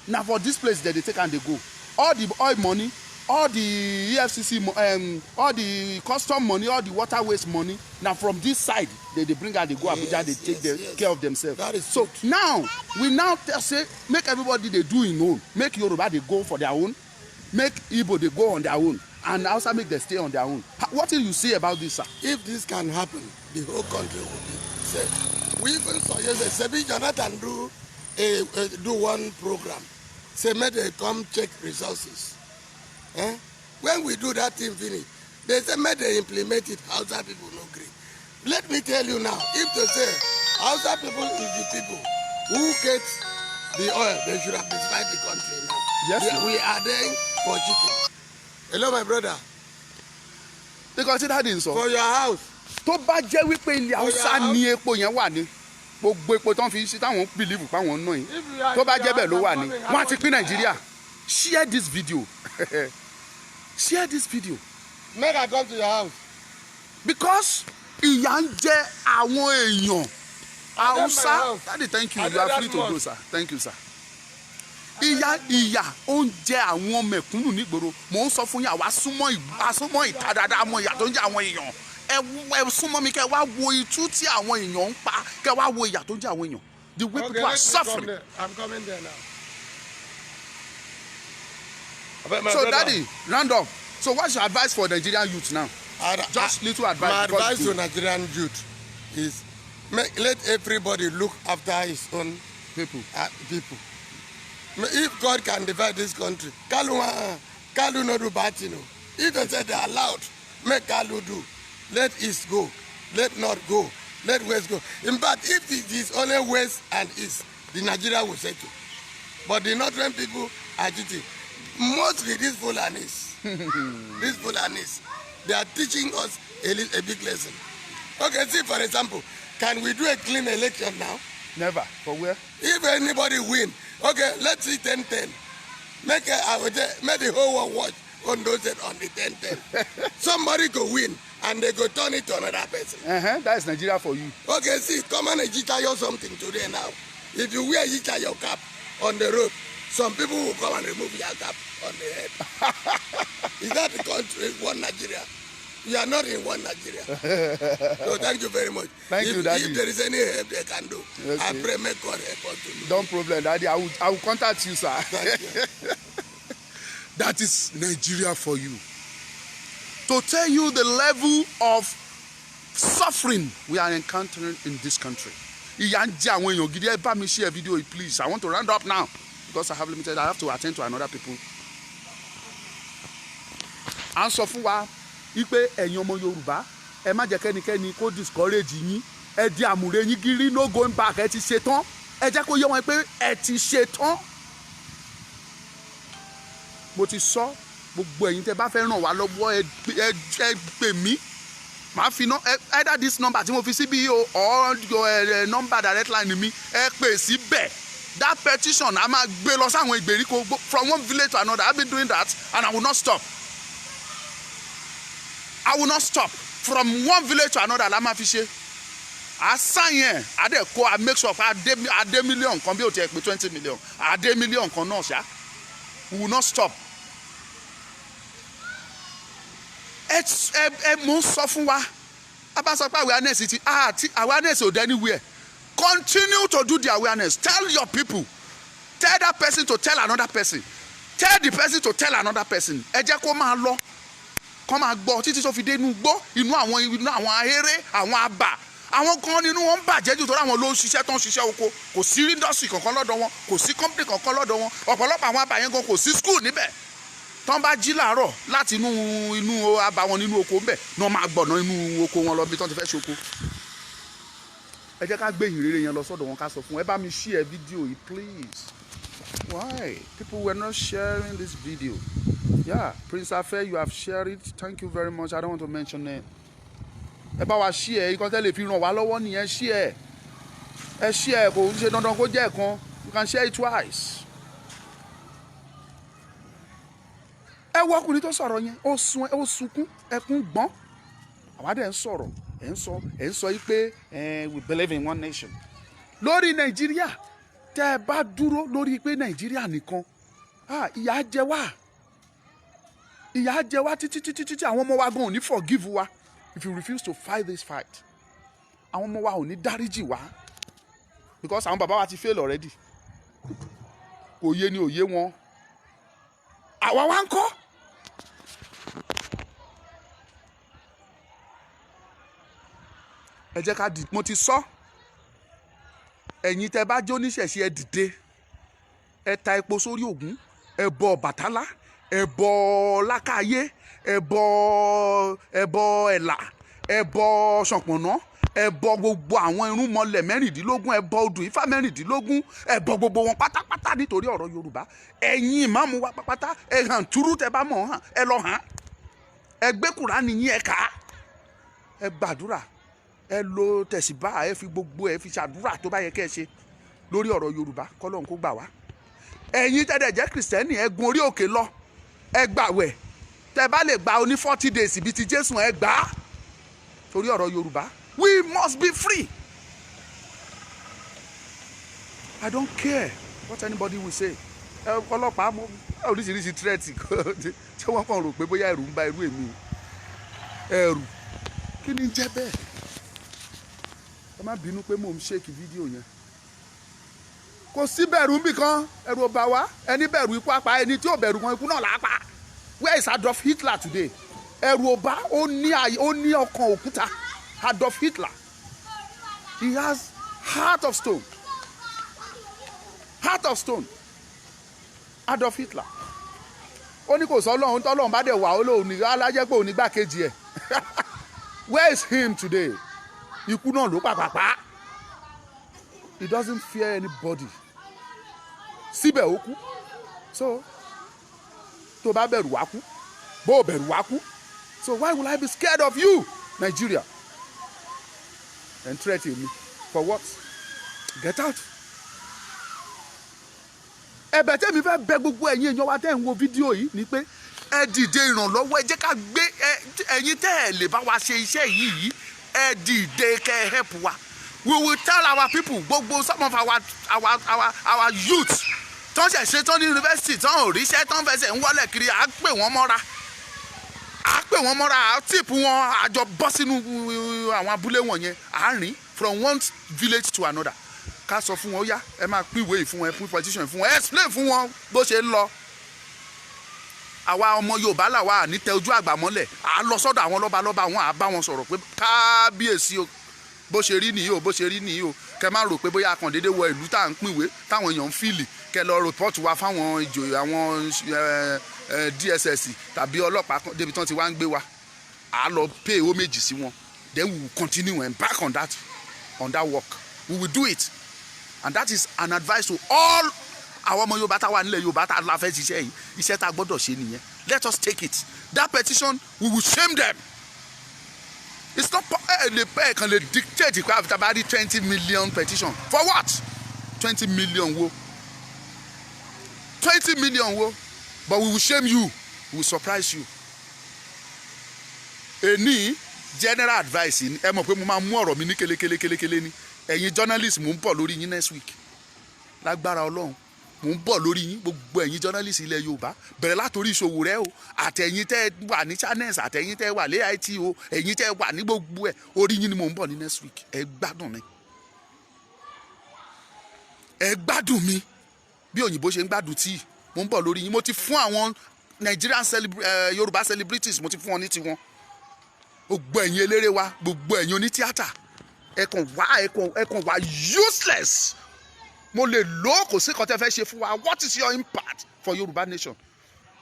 Now for this place that they take and they go. All the oil money, all the EFCC, all the custom money, all the water waste money. Now from this side, they bring out, they go Abuja, they take care of themselves. That is so true. now we now say make everybody they do in own. Make Yoruba they go for their own. Make Igbo they go on their own. And also make them stay on their own. What do you say about this, sir? If this can happen, the whole country will be safe. We even saw yesterday, Sebi Jonathan do one program. Say, may they come check resources. When we do that thing finish, they say, may they implement it, Hausa people no agree. Let me tell you now, if they say, Hausa people is the people who get the oil, they should have destroyed the country now. Yes, we are there for cheating. Hello, my brother. They consider this so. For your house. Tó bá jẹ́ wípé ilẹ̀ Haúsá ní epo yẹn wà ní gbogbo epo tó ń fi sí táwọn believe pa wọn ná yìí tó bá jẹ́ bẹ́ẹ̀ ló wà ní wọ́n á ti pín Nàìjíríà. Share this video. Share this video. Make I come to your house. Because ìyà ń jẹ àwọn èèyàn Haúsá. Daddy, thank you. You are free to go, sir. Thank you, sir. Ìyà ó ń jẹ àwọn mẹ̀kúnnù nígboro. Mò ń sọ fún yín àwa súnmọ́ ìta dáadáa mọ ìyà tó ń jẹ àwọn èèyàn. Ẹ súnmọ́ mi kẹ́ wá wo itú tí àwọn èèyàn ń pa kẹ́ wá wo ìyà tó ń jẹ àwọn èèyàn. The way people are suffering. I'm coming there now. So daddy, round up. So what's your advice for Nigerian youth now? Just little advice. My advice to Nigerian youth is let everybody look after his own people. If God can divide this country, Kalu no do bad thing. If they say they are allowed, make Kalu do. Let East go. Let North go. Let West go. In fact, if it is only West and East, the Nigeria will settle. But the Northern people are cheating. Mostly these Fulanis, they are teaching us a big lesson. Okay, see, for example, can we do a clean election now? Never. For where? If anybody win, okay, let's see 10-10. Make the whole world watch on those on the 10-10. Somebody go win, and they go turn it to another person. That's Nigeria for you. Okay, see, come on and Jitayo something today now. If you wear Jitayo cap on the road, some people will come and remove your cap on the head. Is that the country, one Nigeria? You are not in one Nigeria. So thank you very much. Thank you, Daddy. If there is any help they can do, okay. I pray make God help us to do. Don't problem, Daddy. I will contact you, sir. Thank you. That is Nigeria for you. To tell you the level of suffering we are encountering in this country. Ìyà ń jẹ àwọn èèyàn gidi. Ẹ bá mi share video, please. I want to round up now because I have limited. I have to attend to another people. À ń sọ fún wa wípé ẹ̀yin ọmọ Yorùbá ẹ má jẹ́ kẹ́nikẹ́ni kó discourage yín. Ẹ di àmùrè yín gírí, no going back. Ẹ ti ṣe tán. Ẹ jẹ́ kó yé wọn pé ẹ ti ṣe tán. Mo ti sọ gbogbo ẹ̀yin tẹ́ bá fẹ́ ràn wá lọ́wọ́ ẹ pè mí. Màá fi either this number tí mo fi síbí or your number direct line mi ẹ pè síbẹ̀. That petition a máa gbé lọ sáwọn ìgbèríko from one village to another. I've been doing that and I will not stop. I will not stop. From one village to another la máa fi ṣe. Àṣà yẹn àdẹ̀kọ́ I make sure àdé million kan bí o ti ẹ̀ pé 20 million àdé million kan náà ṣá. We will not stop. Mo ń sọ fún wa a bá sọ pé awareness ti awareness ò dé anywhere. Continue to do the awareness. Tell your people. Tell that person to tell another person. Tell the person to tell another person. Ẹ jẹ́ kó máa lọ. Kó máa gbọ́ títí tó fi dé inú gbó inú àwọn ahéré àwọn àbà. Àwọn kan nínú wọn ń bàjẹ́ jù torí àwọn ló ń ṣiṣẹ́ tó ń ṣiṣẹ́ oko. Kò sí industry kankan lọ́dọ̀ wọn. Kò sí company kankan lọ́dọ̀ wọn. Ọ̀pọ̀lọpọ̀ àwọn àbà yẹn gan kò sí school níbẹ̀. Tọ́n bá jí làárọ̀ láti inú àbà wọn nínú oko ńbẹ̀ náà máa gbọ̀nà inú oko wọn lọ bí tọ́n ti fẹ́ ṣoko. Ẹ jẹ́ ká gbé ìhìnrere yẹn lọ sọ́dọ̀ wọn ká sọ fún ẹ bá mi share video yìí please. Why people were not sharing this video? Yeah, Prince Afe, you have shared it. Thank you very much. I don't want to mention it. Ẹ bá wa share ikọ́ tẹ́lẹ̀ fi ràn wá lọ́wọ́ nìyẹn share. Ẹ share kò ń ṣe dandan kó jẹ́ ẹ̀kan. You can share it twice. ẹ wo ọkùnrin tó sọ̀rọ̀ yẹn ó sunkún ẹkún gbọ́n àwa dẹ̀ ń sọ̀rọ̀ ẹ̀ ń sọ yìí pé we believe in one nation lórí Nàìjíríà tẹ́ ẹ bá dúró lórí pé Nàìjíríà nìkan ìyà jẹ wá títí àwọn ọmọ wa gan ò ní forgive wa if you refuse to fight this fight àwọn ọmọ wa ò ní dáríjì wá because àwọn bàbá wa ti fail already kò yé ni òye wọn àwa wá ń kọ́. ẹ jẹ́ ká mo ti sọ ẹ̀yin tẹ́ bá jó níṣẹ̀ṣe ẹ dìde ẹ ta epo sórí Ògún ẹ bọ Ọbàtálá ẹ bọ Lákáayé ẹ bọ Ẹ̀là ẹ bọ Ṣànpọ̀nná ẹ bọ gbogbo àwọn irúnmọlẹ̀ 16 ẹ bọ odù Ifá 16 ẹ bọ gbogbo wọn pátápátá nítorí ọ̀rọ̀ Yorùbá ẹ̀yin ìmáàmù wa pátápátá ẹ hàn túrú tẹ́ bá mọ̀ hàn ẹ lọ hàn ẹ gbé Kùránì yín ẹ kà á ẹ gbàdúrà ẹ lo tẹ̀síbá ẹ fi gbogbo ẹ fi ṣàdúrà tó bá yẹ kẹ́ ẹ ṣe lórí ọ̀rọ̀ Yorùbá kọ́lọ́hún kó gbà wá ẹ̀yin tẹ́lẹ̀ jẹ́ Kìrìsìtẹ́nì ẹ gun orí òkè lọ ẹ gbàwẹ̀ tẹ́ bá lè gba oní 40 days bíi ti Jésù ẹ gbà á torí ọ̀rọ̀ Yorùbá we must be free I don't care what anybody will say ọlọ́pàá oríṣiríṣi threat tí wọ́n kàn rò pé bóyá ẹ̀rù ń ba irú èmi ẹ̀rù kí ni jẹ́ bẹ́ẹ̀ ẹ má bínú pé mò ń ṣèkì fídíò yẹn kò sí bẹ̀rù níbì kan ẹ̀rù ò bà wá ẹni bẹ̀rù ikú apá ẹni tí ò bẹ̀rù kan ikú náà là á pa where is Adolf Hitler today ẹ̀rù ò bá ó ní ọkàn òkúta Adolf Hitler he has heart of stone Adolf Hitler ó ní kò sọ Ọlọ́run tọ́lọ́run bá dẹ̀ wà ó lóun ní alájẹ́ pé òun ní gbàkejì ẹ̀ where is him today ikú náà ló pàpàpà he doesn't fear anybody síbẹ̀ ó kú so tó bá bẹ̀rù wá kú bó bẹ̀rù wá kú so why will I be scared of you Nigeria and threaten me for what get out. ẹ̀bẹ̀ tẹ́mi fẹ́ bẹ̀ gbogbo ẹ̀yin èèyàn wa tẹ́ ń wo fídíò yìí ni pé ẹ dìde ìrànlọ́wọ́ ẹ jẹ́ ká gbé ẹ̀yin tẹ́ ẹ lè bá wa ṣe iṣẹ́ yìí ẹ dìde kẹ́ ẹ help wa we will tell our people gbogbo some of our youth tó ń ṣẹ̀ṣẹ̀ tó ní yunifásitì tó ń ríṣẹ́ tó ń fẹsẹ̀ ń wọlé kiri à á pè wọ́n mọ́ra à á tìpù wọn àjọ bọ́ sínú àwọn abúlé wọ̀nyẹn à ń rìn from one village to another ká sọ fún wọn ó yá ẹ máa pín ìwé yìí fún wọn ẹ pín petition fún wọn ẹ explain fún wọn bó ṣe ń lọ àwa ọmọ Yorùbá làwa ní tẹ ojú àgbà mọ́lẹ̀ à lọ sọ́dọ̀ àwọn lọ́balọ́ba wọn à bá wọn sọ̀rọ̀ pé kábíyèsí o bó ṣe rí nìyí o kẹ má rò pé bóyá akàn déédéé wọ ìlú tá à ń pínwé táwọn èèyàn ń fìlì kẹ lọ rìpọ́ọ̀tù wa fáwọn ìjòyè àwọn DSS tàbí ọlọ́pàá débi tán ti wá ń gbé wa à lọ pay owó méjì sí wọn then we will continue and back on that work we will do it and that is an advice to all àwọn ọmọ Yorùbá tá wà nílẹ̀ Yorùbá tá la fẹ́ ṣiṣẹ́ yìí iṣẹ́ tá gbọ́dọ̀ ṣe nìyẹn let us take it that petition we will shame them it's not can they dictate pé after bá rí 20 million petition for what 20 million wo 20 million wo but we will shame you we will surprise you èní general advice ẹ mọ̀ pé mo máa mú ọ̀rọ̀ mi ní kélékélé ni ẹ̀yin journalist mò ń bọ̀ lórí yín next week lágbára Ọlọ́run mò ń bọ̀ lórí yín gbogbo ẹ̀yin journalist ilẹ̀ Yorùbá bẹ̀rẹ̀ látòrí Sowore o àtẹ̀yin tẹ́ wà ní channels àtẹ̀yin tẹ́ wà lé IT o ẹ̀yin tẹ́ wà ní gbogbo ẹ̀ orí yín ni mò ń bọ̀ ní next week ẹ gbádùn mi bí òyìnbó ṣe ń gbádùn tíì mò ń bọ̀ lórí yín mo ti fún àwọn Nigerian Yorùbá celebrities mo ti fún wọn ní tiwọn gbogbo ẹ̀yin eléré wa gbogbo ẹ̀yin onítíátà ẹ kàn wá useless mo lè lo kò sí kan tẹ́ fẹ́ ṣe fún wa what is your impact for Yorùbá nation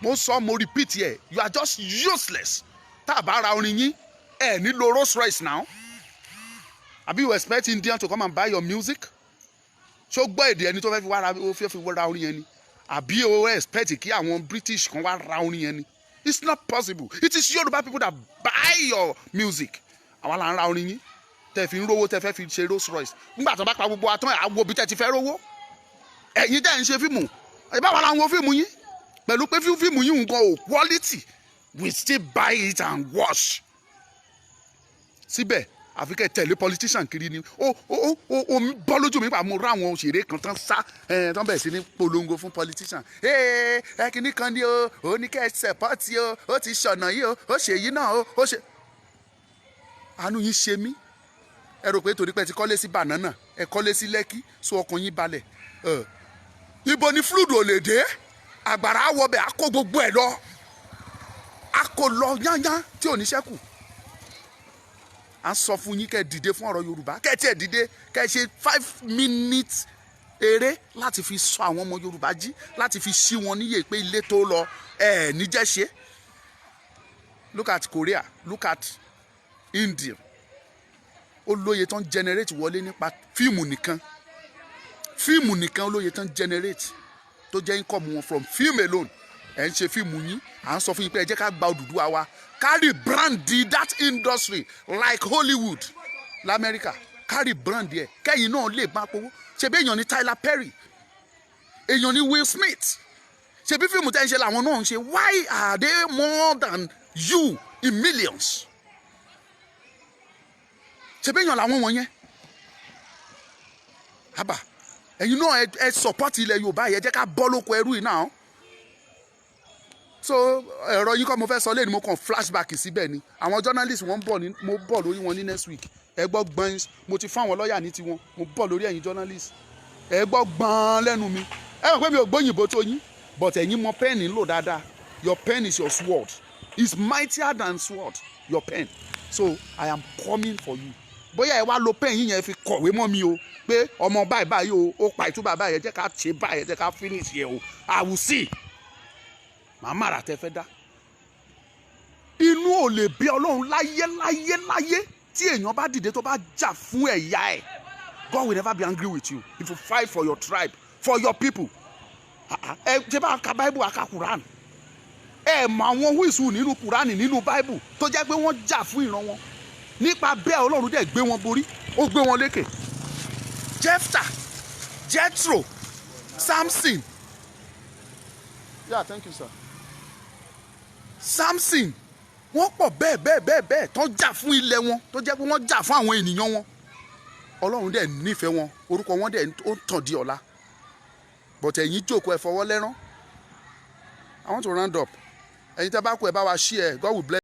mo sọ mo repeat here you are just useless tá a bá ra orin yín ẹ nílò Rolls Royce now àbí you expect Indian to come and buy your music ṣó gbọ́ èdè ẹni tó fẹ́ fi ra orin yẹn ni àbí o expect kí àwọn British kan wá ra orin yẹn ni it's not possible it is Yorùbá people that buy your music àwa là ń ra orin yín tẹ́ fi ń rówó tẹ́ fẹ́ fi ṣe Rolls Royce nígbà tó bá pa gbogbo àtọ́ àwo bí tẹ́ ti fẹ́ rówó ẹ̀yin tẹ́ ń ṣe fíìmù ìbáwọ̀ la ń wo fíìmù yín pẹ̀lú pé fíìmù yìí nǹkan ò quality we still buy it and watch. Síbẹ̀ àfi kẹ́ tẹ̀lé politician kiri ni ó bọ́ lójú mi pa mo rá àwọn òṣèré kan tán sá tán bẹ̀rẹ̀ sí ní polongo fún politician kíní kan ní ó ní kẹ́ ẹ sẹ̀pọ́tì ó ti ṣọ̀nà yìí ó ṣe yìí náà ó ṣe. àánú yín ṣe mí ẹ rò pé torí pé ẹ ti kọ́lé sí banana ẹ kọ́lé sí lẹ́kí so ọkàn yín balẹ̀ ibo ni flood ò lè dé àgbàrá wọbẹ̀ á kó gbogbo ẹ̀ lọ á kó lọ yányán tí ò ní ṣẹ́kù. à ń sọ fún yín kẹ́ ẹ dìde fún ọ̀rọ̀ Yorùbá kẹ́ ẹ tiẹ̀ dìde kẹ́ ẹ ṣe 5 minutes eré láti fi sọ àwọn ọmọ Yorùbá jí láti fi ṣí wọn níyè pé ilé tó lọ níjẹ́ ṣe. Look at Korea, look at India. Ó lóye tán generate wọlé nípa fíìmù nìkan olóye tán generate tó jẹ́ income wọn from film alone. ẹ̀ ń ṣe fíìmù yín à ń sọ fún yín pé ẹ jẹ́ ká gba Odùduwà wa carry brand that industry like Hollywood l'Amẹ́ríkà carry brand yẹ kẹ́yìn náà lè máa powó ṣebí èèyàn ní Tyler Perry èèyàn ní Will Smith ṣebí fíìmù tẹ́ ń ṣe làwọn náà ń ṣe why are they more than you in millions ṣebí èèyàn làwọn wọ̀nyẹn àbá ẹ̀yin náà ẹ support ilẹ̀ Yorùbá yẹ jẹ́ ká bọ́ lóko ẹrú yìí náà. So ẹ̀rọ yín kọ́ mo fẹ́ sọ lẹ́nu mo kàn flashback síbẹ̀ ni àwọn journalist wọ́n mo bọ̀ lórí wọn ní next week ẹ gbọ́ gbọ́n mo ti fún àwọn lọ́ọ̀yà ní tiwọn mo bọ̀ lórí ẹ̀yin journalist ẹ gbọ́ gbọ́n lẹ́nu mi ẹ mọ̀ pé mi ò gbóyìnbó tó yín but ẹ̀yin mọ pen ń lò dáadáa your pen is your sword it's mightier than sword your pen so I am coming for you bóyá ẹ wá lo pen yín yẹn fi kọ̀wé mọ́ mi o pé ọmọ báyìí báyìí ó pa ìtúbà báyìí ẹ jẹ́ ká ṣe báyìí ẹ jẹ́ ká finish yẹ o I will see. Màmá rà tẹ́ fẹ́ dá inú ò lè bí Ọlọ́run láyé tí èèyàn bá dìde tó bá jà fún ẹ̀yà ẹ̀ God will never be angry with you if you fight for your tribe for your people. ẹ ṣe bá ka Bible aka Quran ẹ mọ àwọn wíìsù nínú Quran nínú Bible tó jẹ́ pé wọ́n jà fún ìran wọn nípa bẹ́ẹ̀ Ọlọ́run dẹ̀ gbé wọn borí ó gbé wọn lékè. Jephthah, Jethro, Samson. Yeah, thank you, sir. Samson wọ́n pọ̀ bẹ́ẹ̀ tó jà fún ilẹ̀ wọn tó jẹ́ pé wọ́n jà fún àwọn ènìyàn wọn Ọlọ́run dẹ̀ nífẹ̀ẹ́ wọn orúkọ wọn dẹ̀ ó tàn di ọ̀la but ẹ̀yin jókòó ẹ fọwọ́ lẹ́rán. I want to round up ẹ̀yin tẹ́ bá kú ẹ bá wa share God will bless.